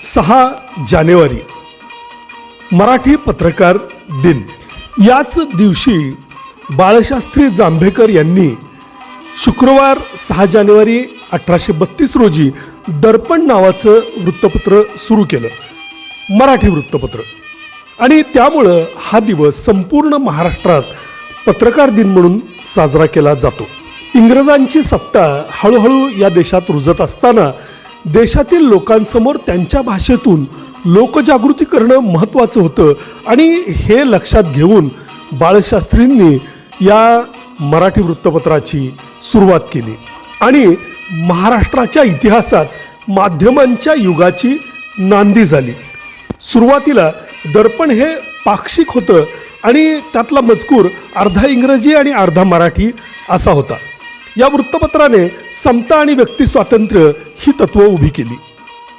6 जानेवारी मराठी पत्रकार दिन। याच दिवशी बाळशास्त्री जांभेकर यांनी शुक्रवार 6 जानेवारी 1832 रोजी दर्पण नावाचं वृत्तपत्र सुरू केलं, मराठी वृत्तपत्र। आणि त्यामुळं हा दिवस संपूर्ण महाराष्ट्रात पत्रकार दिन म्हणून साजरा केला जातो। इंग्रजांची सत्ता हळूहळू या देशात रुजत असताना देशातील लोकांसमोर त्यांच्या भाषेतून लोकजागृती करणं महत्त्वाचं होतं आणि हे लक्षात घेऊन बाळशास्त्रींनी या मराठी वृत्तपत्राची सुरुवात केली आणि महाराष्ट्राच्या इतिहासात माध्यमांच्या युगाची नांदी झाली। सुरुवातीला दर्पण हे पाक्षिक होतं आणि त्यातला मजकूर अर्धा इंग्रजी आणि अर्धा मराठी असा होता। या वृत्तपत्राने समता आणि व्यक्ती स्वातंत्र्य ही तत्त्व उभी केली।